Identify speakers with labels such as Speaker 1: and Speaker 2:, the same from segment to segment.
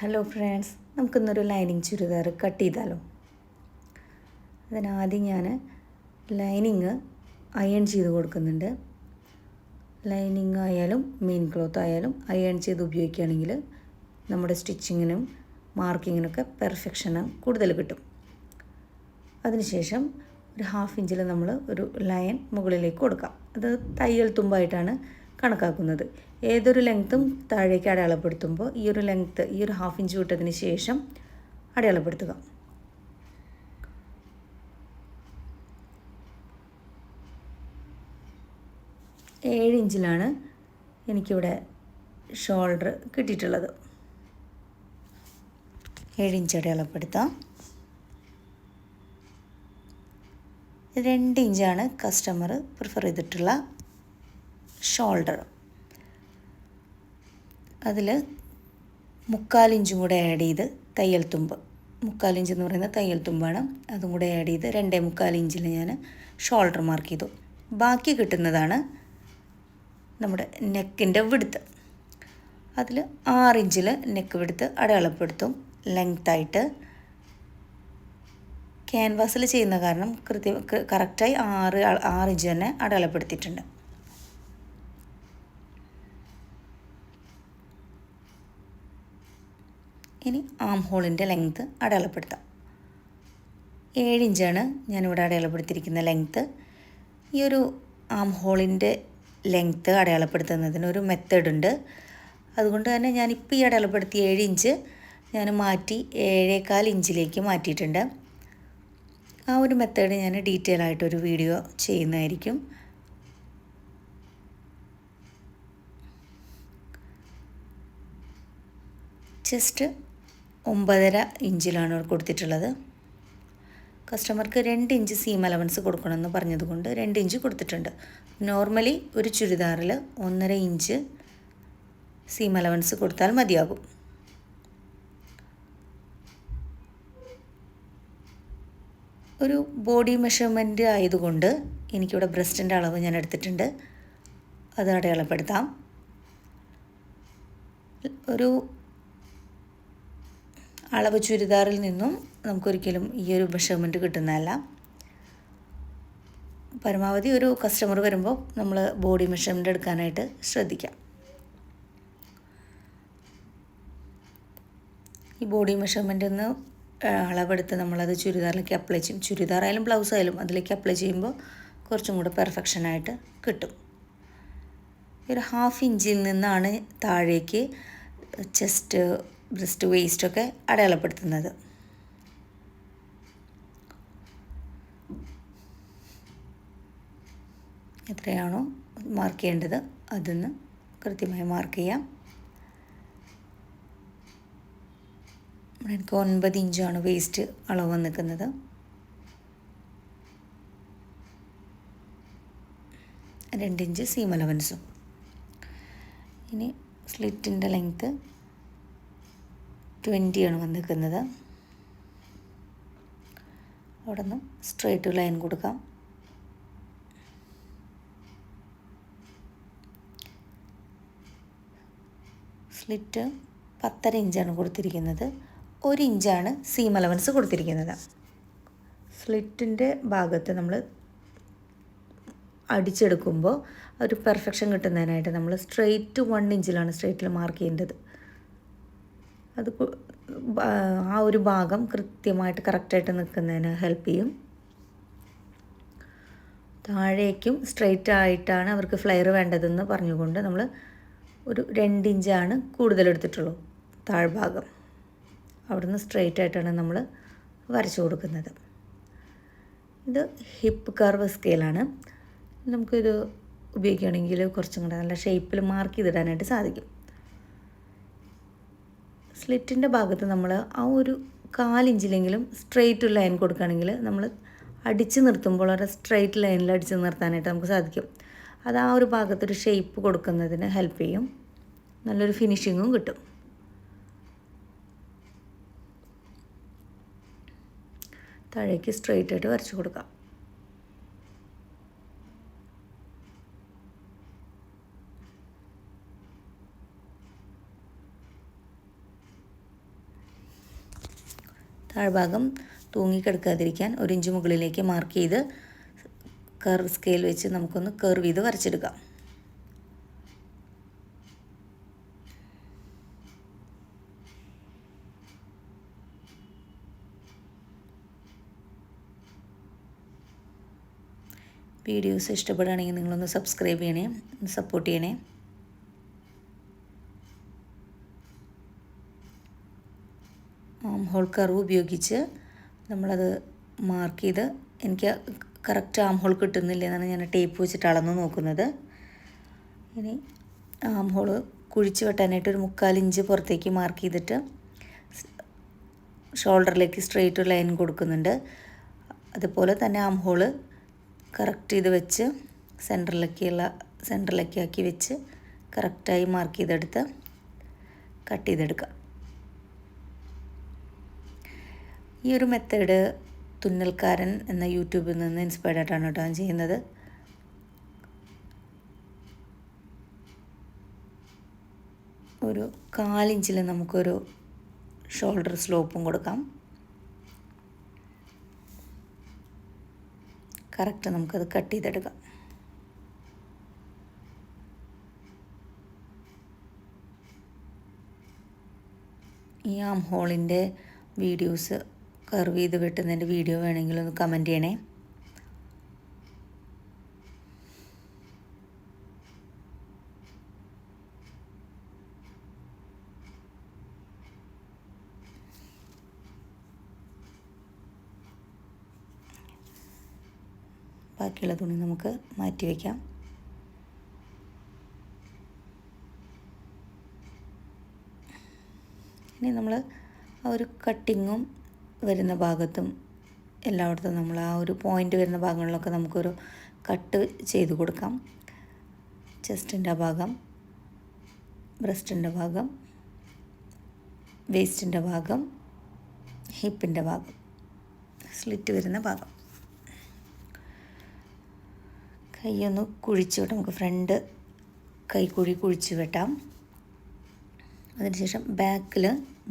Speaker 1: Hello friends, നമുക്കിന്നൊരു lining churidar cut ചെയ്താലോ. അതിനാദ്യം ഞാൻ ലൈനിങ് അയൺ ചെയ്ത് കൊടുക്കുന്നുണ്ട്. ലൈനിങ് ആയാലും മെയിൻ ക്ലോത്ത് ആയാലും അയൺ ചെയ്ത് ഉപയോഗിക്കുകയാണെങ്കിൽ നമ്മുടെ സ്റ്റിച്ചിങ്ങിനും മാർക്കിങ്ങിനൊക്കെ പെർഫെക്ഷന് കൂടുതൽ കിട്ടും. അതിനുശേഷം ഒരു 1/2 ഇഞ്ചിൽ നമ്മൾ ഒരു ലൈൻ മുകളിലേക്ക് കൊടുക്കാം. അത് തയ്യൽ തുമ്പായിട്ടാണ് കണക്കാക്കുന്നത്. ഏതൊരു ലെങ്ത്തും താഴേക്ക് അടയാളപ്പെടുത്തുമ്പോൾ ഈ ഒരു 1/2 ഇഞ്ച് വിട്ടതിന് ശേഷം അടയാളപ്പെടുത്തുക. ഏഴ് ഇഞ്ചിലാണ് എനിക്കിവിടെ ഷോൾഡർ കിട്ടിയിട്ടുള്ളത്. 7 ഇഞ്ച് അടയാളപ്പെടുത്താം. 2 ഇഞ്ചാണ് കസ്റ്റമർ പ്രിഫർ ചെയ്തിട്ടുള്ള ഷോൾഡർ. അതിൽ 3/4 ഇഞ്ചും കൂടെ ആഡ് ചെയ്ത് തയ്യൽ തുമ്പ്, 3/4 ഇഞ്ച് എന്ന് പറയുന്നത് തയ്യൽ തുമ്പാണ്, അതും കൂടെ ആഡ് ചെയ്ത് 2.25 ഇഞ്ചിൽ ഞാൻ ഷോൾഡർ മാർക്ക് ചെയ്തു. ബാക്കി കിട്ടുന്നതാണ് നമ്മുടെ നെക്കിൻ്റെ വിഡ്ത്ത്. അതിൽ 6 ഇഞ്ചിൽ നെക്ക് വിഡ്ത്ത് അടയാളപ്പെടുത്തും. ലെങ്ത്തായിട്ട് ക്യാൻവാസിൽ ചെയ്യുന്ന കാരണം കറക്റ്റായി 6 ഇഞ്ച് തന്നെ അടയാളപ്പെടുത്തിയിട്ടുണ്ട്. ഇനി ആം ഹോളിൻ്റെ ലെങ്ത്ത് അടയാളപ്പെടുത്താം. 7 ഇഞ്ചാണ് ഞാനിവിടെ അടയാളപ്പെടുത്തിയിരിക്കുന്ന ലെങ്ത്ത്. ഈ ഒരു ആം ഹോളിൻ്റെ ലെങ്ത്ത് അടയാളപ്പെടുത്തുന്നതിന് ഒരു മെത്തേഡുണ്ട്. അതുകൊണ്ട് തന്നെ ഞാനിപ്പോൾ ഈ അടയാളപ്പെടുത്തിയ 7 ഇഞ്ച് ഞാൻ മാറ്റി 7.25 ഇഞ്ചിലേക്ക് മാറ്റിയിട്ടുണ്ട്. ആ ഒരു മെത്തേഡ് ഞാൻ ഡീറ്റെയിൽ ആയിട്ടൊരു വീഡിയോ ചെയ്യുന്നതായിരിക്കും. ചെസ്റ്റ് 9.5 ഇഞ്ചിലാണ് കൊടുത്തിട്ടുള്ളത്. കസ്റ്റമർക്ക് 2 ഇഞ്ച് സീം അലവൻസ് കൊടുക്കണമെന്ന് പറഞ്ഞതുകൊണ്ട് 2 ഇഞ്ച് കൊടുത്തിട്ടുണ്ട്. നോർമലി ഒരു ചുരിദാറിൽ 1.5 ഇഞ്ച് സീം അലവൻസ് കൊടുത്താൽ മതിയാകും. ഒരു ബോഡി മെഷർമെൻറ്റ് ആയതുകൊണ്ട് എനിക്കിവിടെ ബ്രസ്റ്റിൻ്റെ അളവ് ഞാൻ എടുത്തിട്ടുണ്ട്, അത് അടയാളപ്പെടുത്താം. ഒരു അളവ് ചുരിദാറിൽ നിന്നും നമുക്കൊരിക്കലും ഈ ഒരു മെഷർമെൻറ്റ് കിട്ടുന്നതല്ല. പരമാവധി ഒരു കസ്റ്റമർ വരുമ്പോൾ നമ്മൾ ബോഡി മെഷർമെൻറ്റ് എടുക്കാനായിട്ട് ശ്രദ്ധിക്കാം. ഈ ബോഡി മെഷർമെൻറ്റ് ഒന്ന് അളവെടുത്ത് നമ്മളത് ചുരിദാറിലേക്ക് അപ്ലൈ ചെയ്യും. ചുരിദാറായാലും ബ്ലൗസ് ആയാലും അതിലേക്ക് അപ്ലൈ ചെയ്യുമ്പോൾ കുറച്ചും കൂടെ പെർഫെക്ഷനായിട്ട് കിട്ടും. ഒരു 1/2 ഇഞ്ചിൽ നിന്നാണ് താഴേക്ക് ചെസ്റ്റ്, ബ്രസ്റ്റ്, വേസ്റ്റൊക്കെ അടയാളപ്പെടുത്തുന്നത്. എത്രയാണോ മാർക്ക് ചെയ്യേണ്ടത് അതൊന്ന് കൃത്യമായി മാർക്ക് ചെയ്യാം. എനിക്ക് 9 ഇഞ്ചാണ് വേസ്റ്റ് അളവ് വന്നിരിക്കുന്നത്. 2 ഇഞ്ച് സീം അലവൻസും. ഇനി സ്ലിറ്റിൻ്റെ ലെങ്ത്ത് 20 ആണ് വന്നിരിക്കുന്നത്. അവിടെ നിന്ന് സ്ട്രെയിറ്റ് ലൈൻ കൊടുക്കാം. സ്ലിറ്റ് 10.5 ഇഞ്ചാണ് കൊടുത്തിരിക്കുന്നത്. 1 ഇഞ്ചാണ് സീം അലവൻസ് കൊടുത്തിരിക്കുന്നത്. സ്ലിറ്റിൻ്റെ ഭാഗത്ത് നമ്മൾ അടിച്ചെടുക്കുമ്പോൾ ഒരു പെർഫെക്ഷൻ കിട്ടുന്നതിനായിട്ട് നമ്മൾ സ്ട്രെയിറ്റ് 1 ഇഞ്ചിലാണ് സ്ട്രെയിറ്റിൽ മാർക്ക് ചെയ്യേണ്ടത്. അത് ആ ഒരു ഭാഗം കൃത്യമായിട്ട് കറക്റ്റായിട്ട് നിൽക്കുന്നതിന് ഹെൽപ്പ് ചെയ്യും. താഴേക്കും സ്ട്രെയിറ്റ് ആയിട്ടാണ് അവർക്ക് ഫ്ലെയർ വേണ്ടതെന്ന് പറഞ്ഞുകൊണ്ട് നമ്മൾ ഒരു 2 ഇഞ്ചാണ് കൂടുതലെടുത്തിട്ടുള്ളൂ താഴ്ഭാഗം. അവിടുന്ന് സ്ട്രെയിറ്റ് ആയിട്ടാണ് നമ്മൾ വരച്ചു കൊടുക്കുന്നത്. ഇത് ഹിപ്പ് കർവ് സ്കെയിലാണ്. നമുക്കിത് ഉപയോഗിക്കുകയാണെങ്കിൽ കുറച്ചും കൂടെ നല്ല ഷേപ്പിൽ മാർക്ക് ചെയ്തിടാനായിട്ട് സാധിക്കും. സ്ലിറ്റിൻ്റെ ഭാഗത്ത് നമ്മൾ ആ ഒരു 1/4 ഇഞ്ചിലെങ്കിലും സ്ട്രെയിറ്റ് ലൈൻ കൊടുക്കുകയാണെങ്കിൽ നമ്മൾ അടിച്ച് നിർത്തുമ്പോൾ ഒരു സ്ട്രെയിറ്റ് ലൈനിൽ അടിച്ച് നിർത്താനായിട്ട് നമുക്ക് സാധിക്കും. അത് ആ ഒരു ഭാഗത്തൊരു ഷേപ്പ് കൊടുക്കുന്നതിന് ഹെൽപ്പ് ചെയ്യും. നല്ലൊരു ഫിനിഷിങ്ങും കിട്ടും. താഴേക്ക് സ്ട്രെയിറ്റ് ആയിട്ട് വരച്ചു കൊടുക്കാം. താഴ്ഭാഗം തൂങ്ങിക്കിടക്കാതിരിക്കാൻ 1 ഇഞ്ച് മുകളിലേക്ക് മാർക്ക് ചെയ്ത് കർവ് സ്കെയിൽ വെച്ച് നമുക്കൊന്ന് കർവ് ചെയ്ത് വരച്ചെടുക്കാം. വീഡിയോസ് ഇഷ്ടപ്പെടുകയാണെങ്കിൽ നിങ്ങളൊന്ന് സബ്സ്ക്രൈബ് ചെയ്യണേ, സപ്പോർട്ട് ചെയ്യണേ. ഹോൾ കർവ് ഉപയോഗിച്ച് നമ്മളത് മാർക്ക് ചെയ്ത്, എനിക്ക് കറക്റ്റ് ആം ഹോൾ കിട്ടുന്നില്ല എന്നാണ് ഞാൻ ടേപ്പ് വെച്ചിട്ട് അളന്ന് നോക്കുന്നത്. ഇനി ആം ഹോൾ കുഴിച്ച് വെട്ടാനായിട്ട് ഒരു 3/4 ഇഞ്ച് പുറത്തേക്ക് മാർക്ക് ചെയ്തിട്ട് ഷോൾഡറിലേക്ക് സ്ട്രെയിറ്റ് ലൈൻ കൊടുക്കുന്നുണ്ട്. അതുപോലെ തന്നെ ആം ഹോൾ കറക്റ്റ് ചെയ്ത് വെച്ച് സെൻറ്ററിലേക്ക് ആക്കി വെച്ച് കറക്റ്റായി മാർക്ക് ചെയ്തെടുത്ത് കട്ട് ചെയ്തെടുക്കാം. ഈ ഒരു മെത്തേഡ് തുന്നൽക്കാരൻ എന്ന യൂട്യൂബിൽ നിന്ന് ഇൻസ്പയർഡ് ആയിട്ടാണ് കേട്ടോ ഞാൻ ചെയ്യുന്നത്. ഒരു 1/4 ഇഞ്ചിൽ നമുക്കൊരു ഷോൾഡർ സ്ലോപ്പും കൊടുക്കാം. കറക്റ്റ് നമുക്കത് കട്ട് ചെയ്തെടുക്കാം. ഈ ആം ഹോളിൻ്റെ വീഡിയോസ് കർവ് ചെയ്ത് വെട്ടുന്നതിൻ്റെ വീഡിയോ വേണമെങ്കിൽ ഒന്ന് കമൻറ്റ് ചെയ്യണേ. ബാക്കിയുള്ള തുണി നമുക്ക് മാറ്റി വയ്ക്കാം. ഇനി നമ്മൾ ആ ഒരു കട്ടിങ്ങും വരുന്ന ഭാഗത്തും എല്ലായിടത്തും നമ്മൾ ആ ഒരു പോയിൻ്റ് വരുന്ന ഭാഗങ്ങളിലൊക്കെ നമുക്കൊരു കട്ട് ചെയ്ത് കൊടുക്കാം. ചെസ്റ്റിൻ്റെ ഭാഗം, ബ്രസ്റ്റിൻ്റെ ഭാഗം, വേസ്റ്റിൻ്റെ ഭാഗം, ഹിപ്പിൻ്റെ ഭാഗം, സ്ലിറ്റ് വരുന്ന ഭാഗം. കൈയൊന്ന് കുഴിച്ച് വെട്ടാം. നമുക്ക് ഫ്രണ്ട് കൈക്കുഴി കുഴിച്ച് വെട്ടാം. അതിനുശേഷം ബാക്കിൽ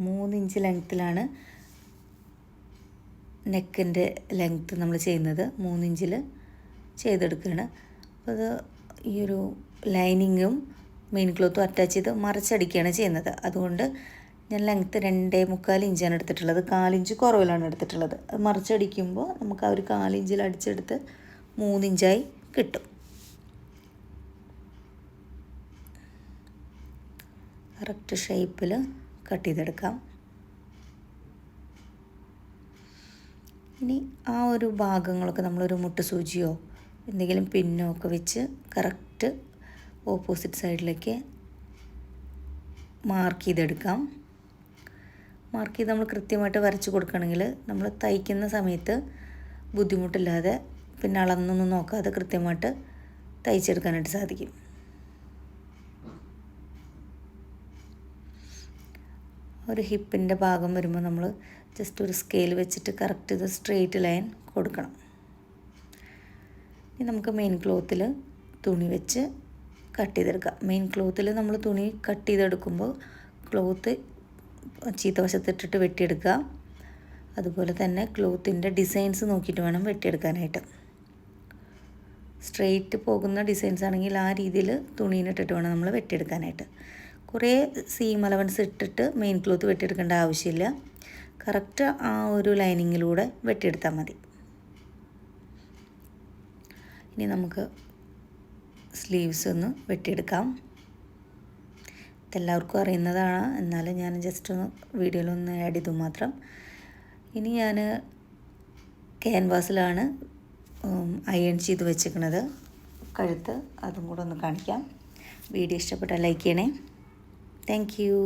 Speaker 1: 3 ഇഞ്ച് ലെങ്ത്തിലാണ് നെക്കിൻ്റെ ലെങ്ത്ത് നമ്മൾ ചെയ്യുന്നത്. 3 ഇഞ്ചിൽ ചെയ്തെടുക്കുകയാണ്. അപ്പോൾ അത് ഈ ഒരു ലൈനിങ്ങും മെയിൻ ക്ലോത്തും അറ്റാച്ച് ചെയ്ത് മറിച്ചടിക്കുകയാണ് ചെയ്യുന്നത്. അതുകൊണ്ട് ഞാൻ ലെങ്ത്ത് 2.25 ഇഞ്ചാണ് എടുത്തിട്ടുള്ളത്. 1/4 ഇഞ്ച് കുറവിലാണ് എടുത്തിട്ടുള്ളത്. അത് മറിച്ചടിക്കുമ്പോൾ നമുക്ക് ആ ഒരു 1/4 ഇഞ്ചിൽ അടിച്ചെടുത്ത് 3 ഇഞ്ചായി കിട്ടും. കറക്റ്റ് ഷേപ്പിൽ കട്ട് ചെയ്തെടുക്കാം. ഇനി ആ ഒരു ഭാഗങ്ങളൊക്കെ നമ്മളൊരു മുട്ട് സൂചിയോ എന്തെങ്കിലും പിന്നോ ഒക്കെ വെച്ച് കറക്റ്റ് ഓപ്പോസിറ്റ് സൈഡിലേക്ക് മാർക്ക് ചെയ്തെടുക്കാം. മാർക്ക് ചെയ്ത് നമ്മൾ കൃത്യമായിട്ട് വരച്ച് കൊടുക്കുകയാണെങ്കിൽ നമ്മൾ തയ്ക്കുന്ന സമയത്ത് ബുദ്ധിമുട്ടില്ലാതെ പിന്നെ അളന്നൊന്നും നോക്കാതെ കൃത്യമായിട്ട് തയ്ച്ചെടുക്കാനായിട്ട് സാധിക്കും. ഒരു ഹിപ്പിൻ്റെ ഭാഗം വരുമ്പോൾ നമ്മൾ ജസ്റ്റ് ഒരു സ്കെയിൽ വെച്ചിട്ട് കറക്റ്റ് ഇത് സ്ട്രെയിറ്റ് ലൈൻ കൊടുക്കണം. ഇനി നമുക്ക് മെയിൻ ക്ലോത്തിൽ തുണി വെച്ച് കട്ട് ചെയ്തെടുക്കാം. മെയിൻ ക്ലോത്തിൽ നമ്മൾ തുണി കട്ട് ചെയ്തെടുക്കുമ്പോൾ ക്ലോത്ത് ചീത്ത വശത്തിട്ടിട്ട് വെട്ടിയെടുക്കുക. അതുപോലെ തന്നെ ക്ലോത്തിൻ്റെ ഡിസൈൻസ് നോക്കിയിട്ട് വേണം വെട്ടിയെടുക്കാനായിട്ട്. സ്ട്രെയിറ്റ് പോകുന്ന ഡിസൈൻസ് ആണെങ്കിൽ ആ രീതിയിൽ തുണീനിട്ടിട്ട് വേണം നമ്മൾ വെട്ടിയെടുക്കാനായിട്ട്. കുറേ സീം അലവൻസ് ഇട്ടിട്ട് മെയിൻ ക്ലോത്ത് വെട്ടിയെടുക്കേണ്ട ആവശ്യമില്ല. കറക്റ്റ് ആ ഒരു ലൈനിങ്ങിലൂടെ വെട്ടിയെടുത്താൽ മതി. ഇനി നമുക്ക് സ്ലീവ്സ് ഒന്ന് വെട്ടിയെടുക്കാം. ഇതെല്ലാവർക്കും അറിയുന്നതാണ്, എന്നാലും ഞാൻ ജസ്റ്റ് ഒന്ന് വീഡിയോയിലൊന്ന് ആഡ് ചെയ്തു മാത്രം. ഇനി ഞാൻ ക്യാൻവാസിലാണ് അയൺ ചെയ്ത് വെച്ചിരിക്കുന്നത് കഴുത്ത്. അതും കൂടെ ഒന്ന് കാണിക്കാം. വീഡിയോ ഇഷ്ടപ്പെട്ടാൽ ലൈക്ക് ചെയ്യണേ. Thank you.